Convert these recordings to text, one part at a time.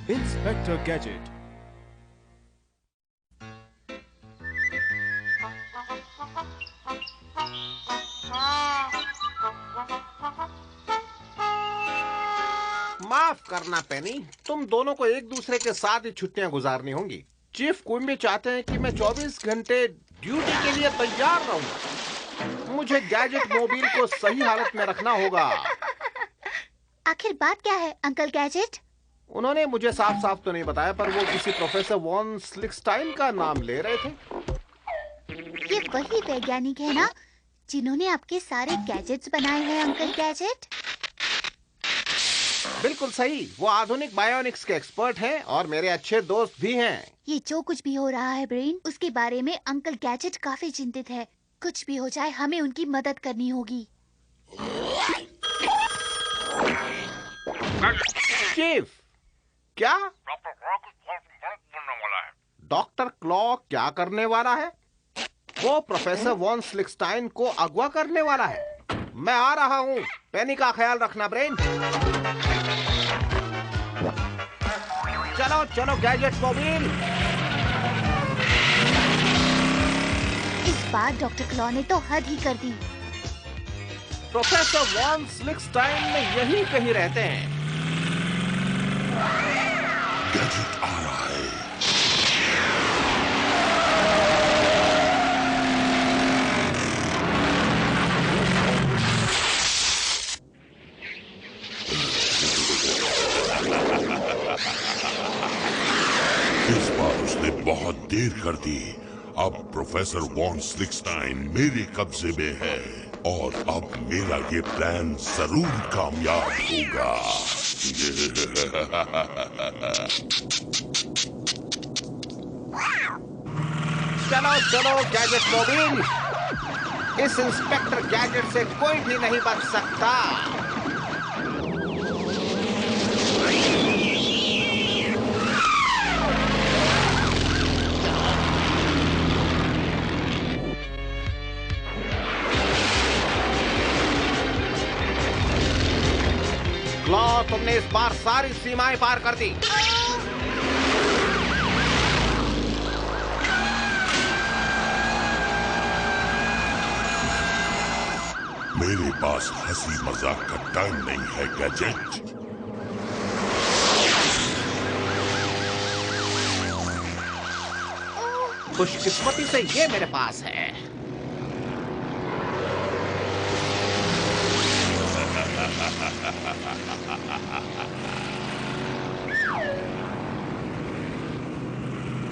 Inspector Gadget. माफ करना पेनी, तुम दोनों को एक दूसरे के साथ ही छुट्टियां गुजारनी होंगी। चीफ क्विम्बी चाहते हैं कि मैं 24 घंटे ड्यूटी के लिए तैयार रहूं। मुझे गैजेट मोबाइल को सही हालत में रखना होगा। आखिर बात क्या है अंकल गैजेट? उन्होंने मुझे साफ साफ तो नहीं बताया, पर वो किसी प्रोफेसर वॉन स्लिक्सटाइन का नाम ले रहे थे। ये वही वैज्ञानिक है ना जिन्होंने आपके सारे गैजेट्स बनाए हैं अंकल गैजेट? बिल्कुल सही, वो आधुनिक बायोनिक्स के एक्सपर्ट हैं और मेरे अच्छे दोस्त भी हैं। ये जो कुछ भी हो रहा है ब्रेन, उसके बारे में अंकल गैजेट काफी चिंतित है। कुछ भी हो जाए हमें उनकी मदद करनी होगी। चीफ, क्या? डॉक्टर क्लॉ क्या करने वाला है? वो प्रोफेसर वॉन स्लिक्सटाइन को अगवा करने वाला है। मैं आ रहा हूँ। पेनी का ख्याल रखना ब्रेन। चलो चलो गैजेट मोबाइल। इस बार डॉक्टर क्लॉ ने तो हद ही कर दी। प्रोफेसर वॉन स्लिक्सटाइन में यही कहीं रहते हैं। गैजेट आ रहा है। इस बार उसने बहुत देर कर दी। अब प्रोफेसर वॉन स्लिक्सटाइन मेरे कब्जे में है और अब मेरा ये प्लान जरूर कामयाब होगा। चलो चलो गैजेट मोबाइल। इस इंस्पेक्टर गैजेट से कोई भी नहीं बच सकता। क्लॉ, तुमने इस बार सारी सीमाएं पार कर दी। मेरे पास हंसी मजाक का टाइम नहीं है गैजेट। खुशकिस्मती से ये मेरे पास है।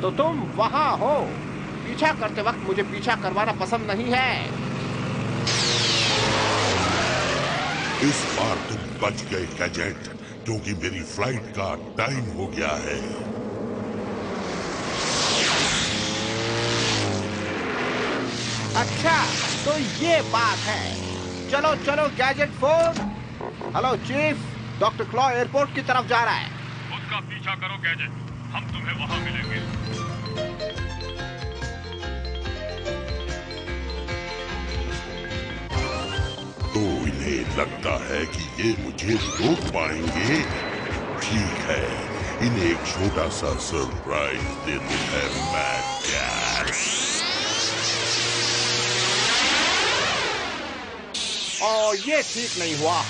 तो तुम वहां हो। पीछा करते वक्त मुझे पीछा करवाना पसंद नहीं है। इस बार तुम बच गए गैजेट, क्योंकि मेरी फ्लाइट का टाइम हो गया है। अच्छा, तो ये बात है। चलो चलो gadget phone. Hello chief, doctor Claw airport की तरफ जा रहा है। उसका पीछा करो गैजेट, हम तुम्हें वहां मिलेंगे। तो इन्हें लगता है कि ये मुझे रोक पाएंगे। ठीक है, इन्हें एक छोटा सा सरप्राइज देते हैं मैड कैट। और ये ठीक नहीं हुआ।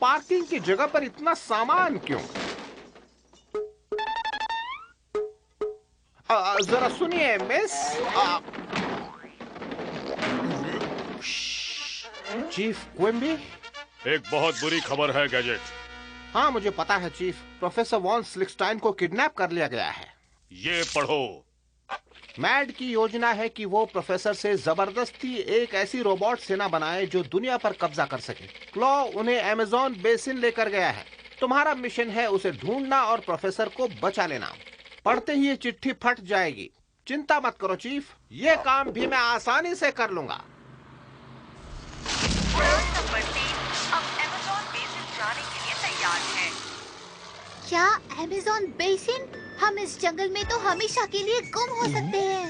पार्किंग की जगह पर इतना सामान क्यों? जरा सुनिए मिस। Chief Quimby. एक बहुत बुरी खबर है गैजेट। हाँ मुझे पता है चीफ, प्रोफेसर वॉन स्लिक्सटाइन को किडनैप कर लिया गया है। ये पढ़ो। मैड की योजना है कि वो प्रोफेसर से जबरदस्ती एक ऐसी रोबोट सेना बनाए जो दुनिया पर कब्जा कर सके। क्लॉ उन्हें अमेज़न बेसिन लेकर गया है। तुम्हारा मिशन है उसे ढूंढना और प्रोफेसर को बचा लेना। पढ़ते ही ये चिट्ठी फट जाएगी। चिंता मत करो चीफ, ये काम भी मैं आसानी से कर लूंगा। नंबर 3 अब अमेज़न बेसिन जाने के लिए तैयार है। क्या अमेज़न बेसिन? हम इस जंगल में तो हमेशा के लिए गुम हो सकते हैं।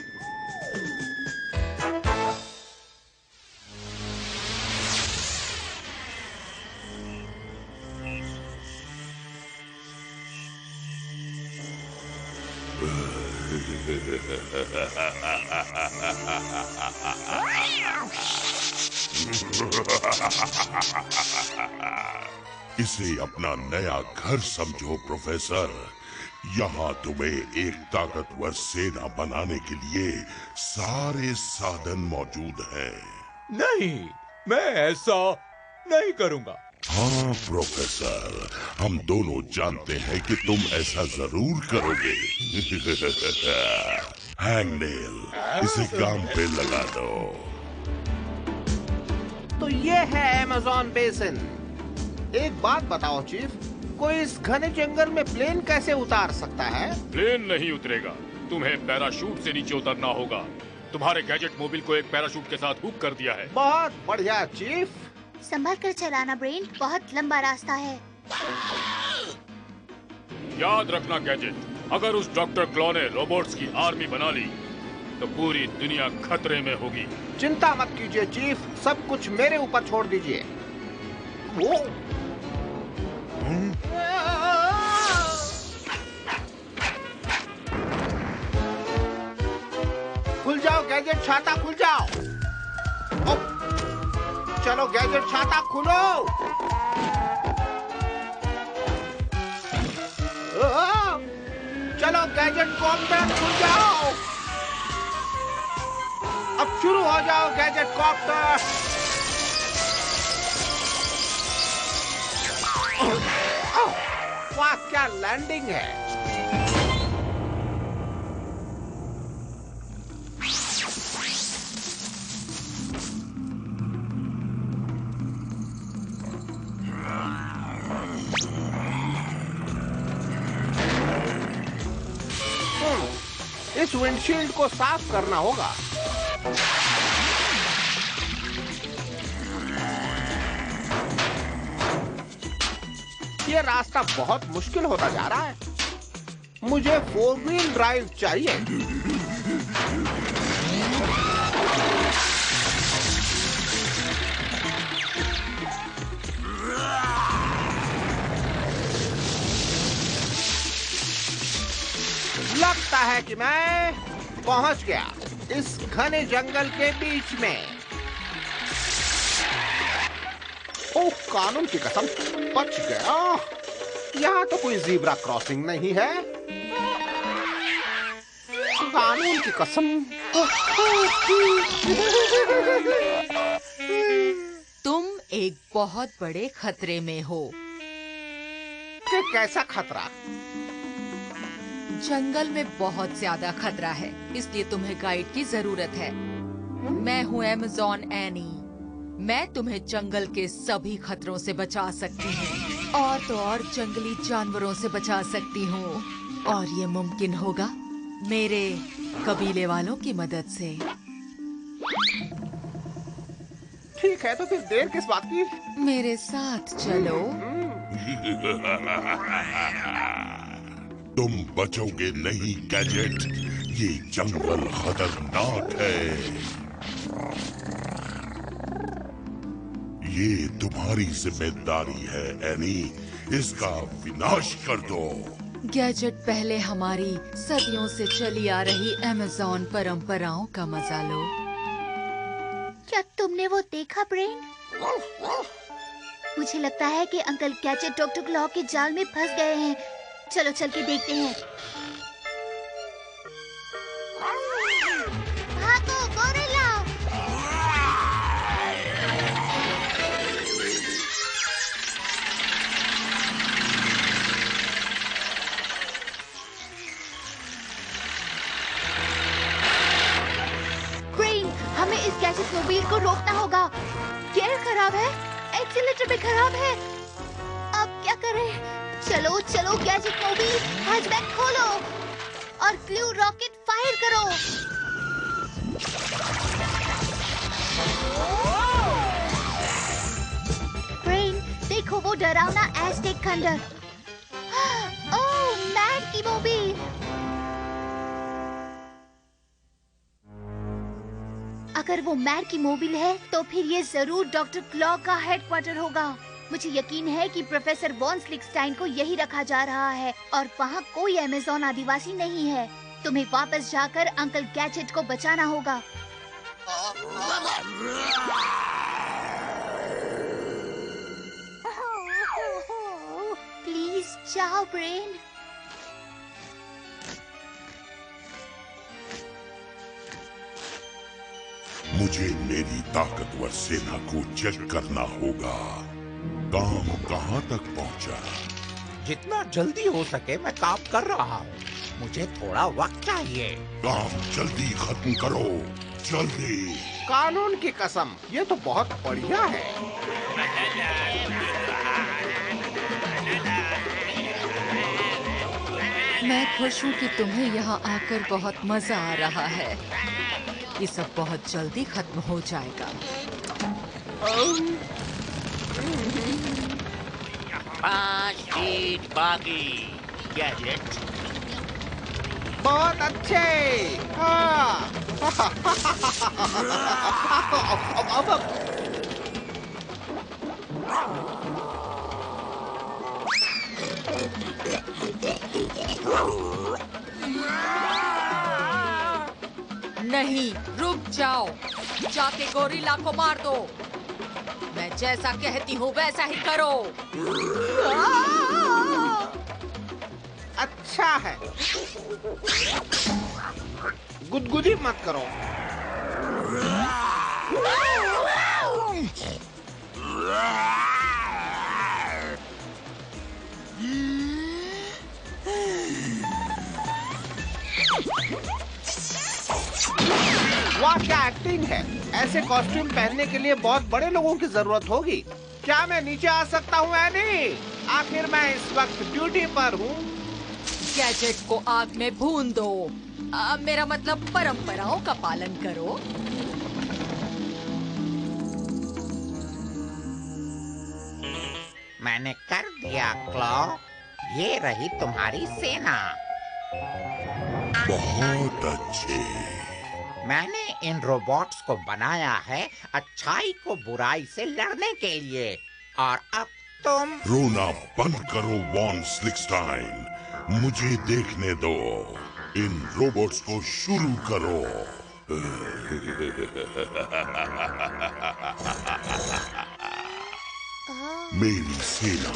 इसे अपना नया घर समझो प्रोफेसर। यहाँ तुम्हें एक ताकतवर सेना बनाने के लिए सारे साधन मौजूद हैं। नहीं, मैं ऐसा नहीं करूंगा। हाँ प्रोफेसर, हम दोनों जानते हैं कि तुम ऐसा जरूर करोगे। हैंगनेल, इसे काम पे लगा दो। तो ये है अमेज़न बेसिन। एक बात बताओ चीफ, कोई इस घने जंगल में प्लेन कैसे उतार सकता है? प्लेन नहीं उतरेगा, तुम्हें पैराशूट से नीचे उतरना होगा। तुम्हारे गैजेट मोबिल को एक पैराशूट के साथ हुक कर दिया है। बहुत बढ़िया चीफ। संभल कर चलाना ब्रेन, बहुत लंबा रास्ता है। याद रखना गैजेट, अगर उस डॉक्टर क्लॉ ने रोबोट्स की आर्मी बना ली तो पूरी दुनिया खतरे में होगी। चिंता मत कीजिए चीफ, सब कुछ मेरे ऊपर छोड़ दीजिए। वो खुल जाओ गैजेट छाता, खुल जाओ। चलो गैजेट छाता खुलो। चलो गैजेट कॉप्टर खुल जाओ। अब शुरू हो जाओ गैजेट कॉप्टर। वाह क्या लैंडिंग है। इस विंडशील्ड को साफ करना होगा। ये रास्ता बहुत मुश्किल होता जा रहा है। मुझे 4 व्हील ड्राइव चाहिए। लगता है कि मैं पहुंच गया इस घने जंगल के बीच में। ओह कानून की कसम, बच गया। यहाँ तो कोई ज़ीब्रा क्रॉसिंग नहीं है। कानून की कसम। तुम एक बहुत बड़े खतरे में हो। कि कैसा खतरा? जंगल में बहुत ज्यादा खतरा है, इसलिए तुम्हें गाइड की जरूरत है। मैं हूँ अमेज़न एनी। मैं तुम्हें जंगल के सभी खतरों से बचा सकती हूँ और तो और जंगली जानवरों से बचा सकती हूँ, और ये मुमकिन होगा मेरे कबीले वालों की मदद से। ठीक है, तो फिर देर किस बात की? मेरे साथ चलो। तुम बचोगे नहीं गैजेट, ये जंगल खतरनाक है। ये तुम्हारी जिम्मेदारी है एनी, इसका विनाश कर दो। गैजेट, पहले हमारी सदियों से चली आ रही अमेज़न परंपराओं का मजा लो। क्या तुमने वो देखा ब्रेन? मुझे लगता है कि अंकल गैजेट डॉक्टर क्लॉ के जाल में फंस गए हैं। चलो चल के देखते हैं। भागो गोरिल्ला! ब्रेन, हमें इस गैजेट मोबाइल को रोकना होगा। गियर खराब है, एक्सीलेटर भी खराब है। अब क्या करें? चलो चलो गैजेट मोबाइल, हैचबैक खोलो और ग्लू रॉकेट फायर करो। ब्रेन, देखो वो डरावना एज़टेक खंडर। ओह, मैड की मोबाइल। अगर वो मैड की मोबाइल है तो फिर ये जरूर डॉक्टर क्लॉ का हेडक्वार्टर होगा। मुझे यकीन है कि प्रोफेसर वॉन स्लिक्सटाइन को यही रखा जा रहा है और वहाँ कोई अमेज़न आदिवासी नहीं है। तुम्हें वापस जाकर अंकल गैजेट को बचाना होगा। प्लीज जाओ ब्रेन। मुझे मेरी ताकतवर सेना को चेक करना होगा। काम कहाँ तक पहुँचा? जितना जल्दी हो सके मैं काम कर रहा हूँ। मुझे थोड़ा वक्त चाहिए। काम जल्दी खत्म करो, जल्दी। कानून की कसम, ये तो बहुत बढ़िया है। मैं खुश हूँ कि तुम्हें यहाँ आकर बहुत मजा आ रहा है। ये सब बहुत जल्दी खत्म हो जाएगा। 5 फीट बाकी गैजेट। बहुत अच्छे। हाँ। नहीं, रुक जाओ। जाके गोरिल्ला को मार दो। मैं जैसा कहती हूँ वैसा ही करो। अच्छा है। गुदगुदी मत करो। वाह, क्या एक्टिंग है। ऐसे कॉस्ट्यूम पहनने के लिए बहुत बड़े लोगों की जरूरत होगी। क्या मैं नीचे आ सकता हूँ एनी? आखिर मैं इस वक्त ड्यूटी पर हूँ। गैजेट को आग में भून दो। मेरा मतलब परंपराओं का पालन करो। मैंने कर दिया क्लॉ। ये रही तुम्हारी सेना। बहुत अच्छे। मैंने इन रोबोट्स को बनाया है अच्छाई को बुराई से लड़ने के लिए। और अब तुम रोना बंद करो वॉन स्लिक्सटाइन। मुझे देखने दो। इन रोबोट्स को शुरू करो। मेरी सेना,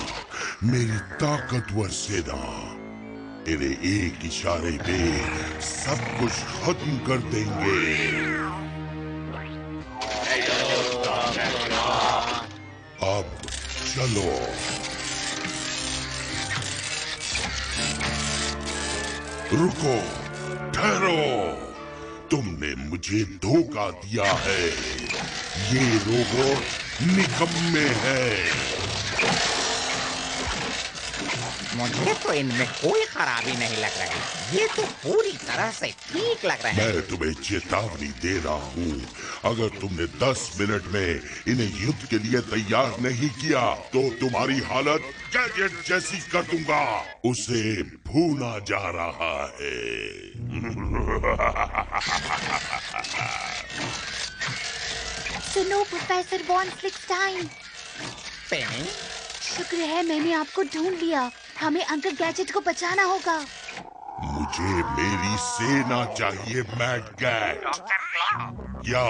मेरी ताकतवर सेना, तेरे एक इशारे पे सब कुछ खत्म कर देंगे। अब चलो। रुको, ठहरो। तुमने मुझे धोखा दिया है। ये रोबोट निकम्मे हैं। मुझे तो इनमें कोई खराबी नहीं लग रही। ये तो पूरी तरह से ठीक लग रहे हैं। मैं तुम्हें चेतावनी दे रहा हूँ। अगर तुमने 10 मिनट में इन्हें युद्ध के लिए तैयार नहीं किया तो तुम्हारी हालत गैजेट जैसी कर दूंगा। उसे भूना जा रहा है। सुनो प्रोफेसर वॉन स्लिक्सटाइन। पेनी, शुक्र है मैंने आपको ढूंढ लिया। हमें अंकल गैजेट को बचाना होगा। मुझे मेरी सेना चाहिए मैड कैट। डॉक्टर क्लॉ, या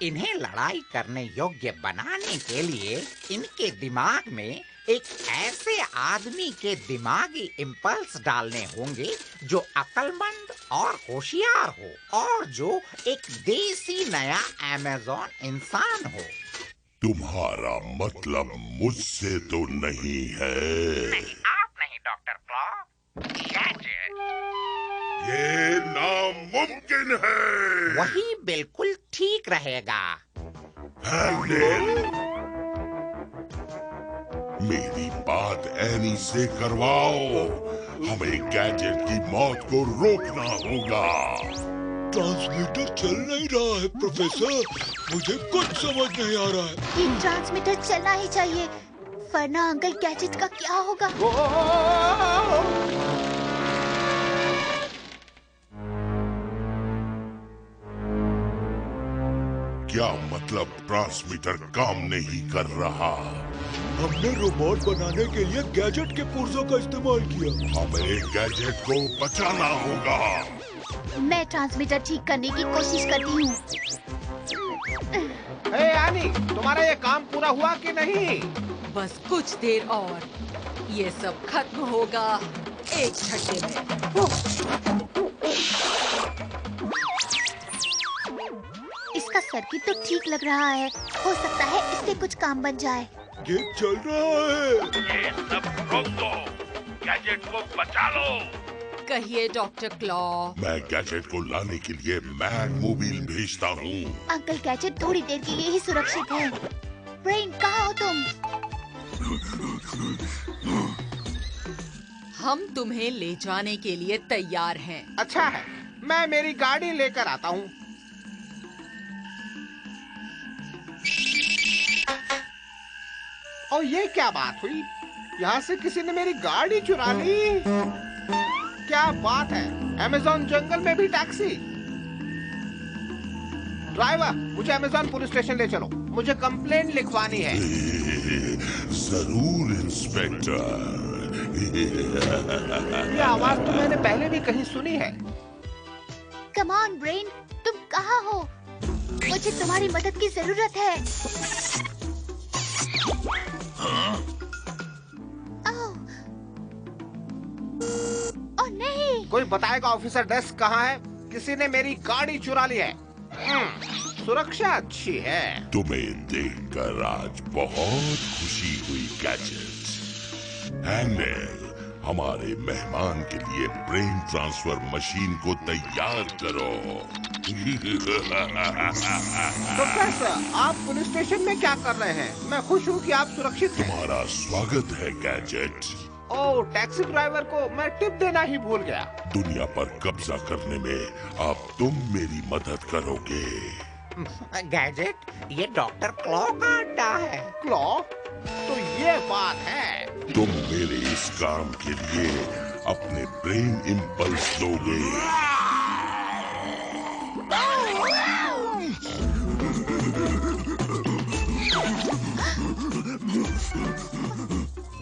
इन्हें लड़ाई करने योग्य बनाने के लिए इनके दिमाग में एक ऐसे आदमी के दिमागी इम्पल्स डालने होंगे जो अक्लमंद और होशियार हो और जो एक देसी नया अमेज़न इंसान हो। तुम्हारा मतलब मुझसे तो नहीं है? नहीं, आप नहीं डॉक्टर क्लॉ, गैजेट। ये नामुमकिन है। वही बिल्कुल ठीक रहेगा। हैंडल, मेरी बात एनी से करवाओ। हमें गैजेट की मौत को रोकना होगा। ट्रांसमीटर चल नहीं रहा है प्रोफेसर, मुझे कुछ समझ नहीं आ रहा है। ये ट्रांसमीटर चलना ही चाहिए, वरना अंकल गैजेट का क्या होगा? क्या मतलब ट्रांसमीटर काम नहीं कर रहा? हमने रोबोट बनाने के लिए गैजेट के पुर्जों का इस्तेमाल किया। हमें गैजेट को बचाना होगा। मैं ट्रांसमीटर ठीक करने की कोशिश करती हूँ। हे एनी, तुम्हारा ये काम पूरा हुआ कि नहीं? बस कुछ देर और, ये सब खत्म होगा एक झटके में। इसका सर्किट तो ठीक लग रहा है, हो सकता है इससे कुछ काम बन जाए। ये चल रहा है। ये सब रोक दो, गैजेट को बचा लो। कहिए डॉक्टर क्लॉ। मैं गैजेट को लाने के लिए मैड मोबाइल भेजता हूँ। अंकल गैजेट थोड़ी देर के लिए ही सुरक्षित है। ब्रेन, कहाँ हो तुम? हम तुम्हें ले जाने के लिए तैयार हैं। अच्छा है, मैं मेरी गाड़ी लेकर आता हूँ। और ये क्या बात हुई? यहाँ से किसी ने मेरी गाड़ी चुरा ली। क्या बात है, अमेज़न जंगल में भी टैक्सी। ड्राइवर, मुझे अमेज़न पुलिस स्टेशन ले चलो, मुझे कंप्लेंट लिखवानी है। जरूर इंस्पेक्टर। ये आवाज तो मैंने पहले भी कहीं सुनी है। कम ऑन ब्रेन, तुम कहाँ हो? मुझे तुम्हारी मदद की जरूरत है। ओह नहीं! कोई बताएगा ऑफिसर डेस्क कहाँ है? किसी ने मेरी गाड़ी चुरा ली है। सुरक्षा अच्छी है। तुम्हें देखकर आज बहुत खुशी हुई गैजेट। हैंडल, हमारे मेहमान के लिए ब्रेन ट्रांसफर मशीन को तैयार करो। प्रोफेसर, आप पुलिस स्टेशन में क्या कर रहे हैं? मैं खुश हूँ कि आप सुरक्षित हैं। तुम्हारा स्वागत है गैजेट। ओह, टैक्सी ड्राइवर को मैं टिप देना ही भूल गया। दुनिया पर कब्जा करने में अब तुम मेरी मदद करोगे। गैजेट, ये डॉक्टर क्लॉ का अड्डा है। क्लॉ? तो ये बात है। तुम मेरे इस काम के लिए अपने ब्रेन इम्पल्स दोगे।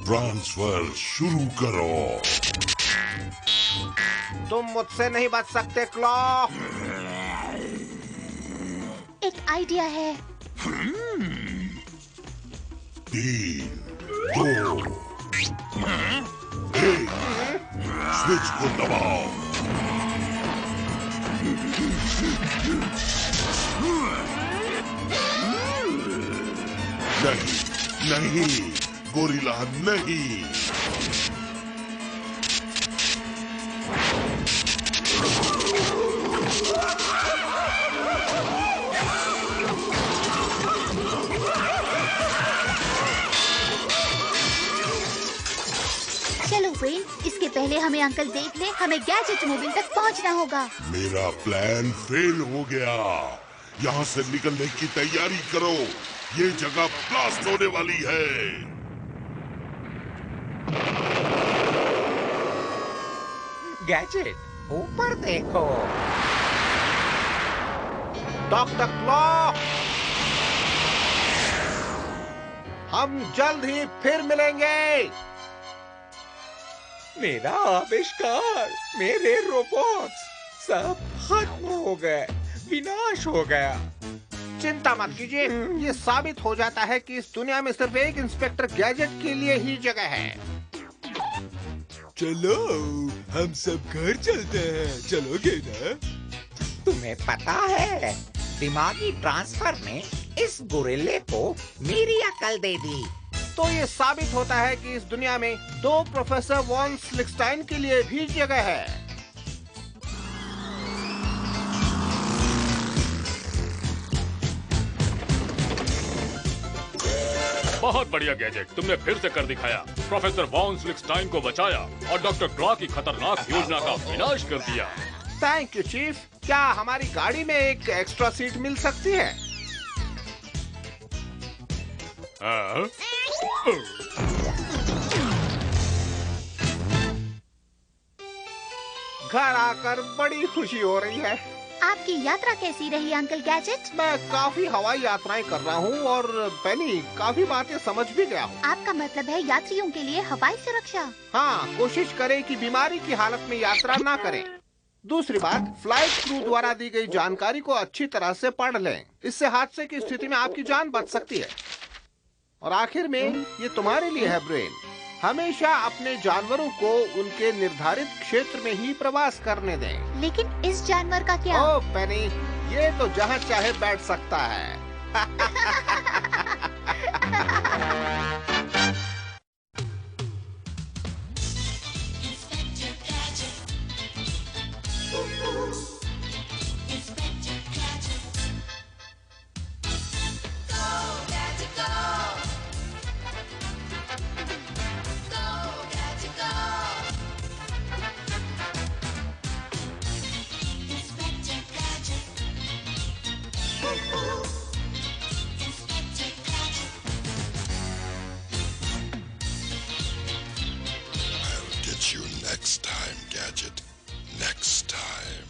ट्रांसफर शुरू करो। तुम मुझसे नहीं बच सकते क्लॉ। एक आइडिया है। 3, 2, 1, स्विच को दबाओ। नहीं, नहीं, गोरिल्ला नहीं। चलो ब्रेन, इसके पहले हमें अंकल देख ले, हमें गैजेट मोबाइल तक पहुंचना होगा। मेरा प्लान फेल हो गया। यहाँ से निकलने की तैयारी करो, ये जगह ब्लास्ट होने वाली है। गैजेट, ऊपर देखो। डॉक्टर क्लॉ, हम जल्द ही फिर मिलेंगे। मेरा आविष्कार, मेरे रोबोट्स सब खत्म हो गए, विनाश हो गया। चिंता मत कीजिए, ये साबित हो जाता है कि इस दुनिया में सिर्फ एक इंस्पेक्टर गैजेट के लिए ही जगह है। चलो हम सब घर चलते हैं, चलोगे ना? तुम्हें पता है, दिमागी ट्रांसफर ने इस गोरिल्ले को मेरी अकल दे दी। तो ये साबित होता है कि इस दुनिया में 2 प्रोफेसर वॉन स्लिक्सटाइन के लिए भी जगह है। बहुत बढ़िया गैजेट, तुमने फिर से कर दिखाया। प्रोफेसर वॉन स्लिक्सटाइन को बचाया और डॉक्टर क्लॉ की खतरनाक योजना का विनाश कर दिया। Thank you chief. क्या हमारी गाड़ी में एक एक्स्ट्रा सीट मिल सकती है? हाँ? घर आकर बड़ी खुशी हो रही है। आपकी यात्रा कैसी रही अंकल गैजेट? मैं काफी हवाई यात्राएं कर रहा हूँ और पेनी काफी बातें समझ भी गया हूँ। आपका मतलब है यात्रियों के लिए हवाई सुरक्षा? हाँ, कोशिश करें कि बीमारी की हालत में यात्रा ना करें। दूसरी बात, फ्लाइट क्रू द्वारा दी गई जानकारी को अच्छी तरह से पढ़ लें। इससे हादसे की स्थिति में आपकी जान बच सकती है। और आखिर में ये तुम्हारे लिए है ब्रेन, हमेशा अपने जानवरों को उनके निर्धारित क्षेत्र में ही प्रवास करने दें। लेकिन इस जानवर का क्या? ओ पेनी, ये तो जहाँ चाहे बैठ सकता है। Next time, Gadget. Next time.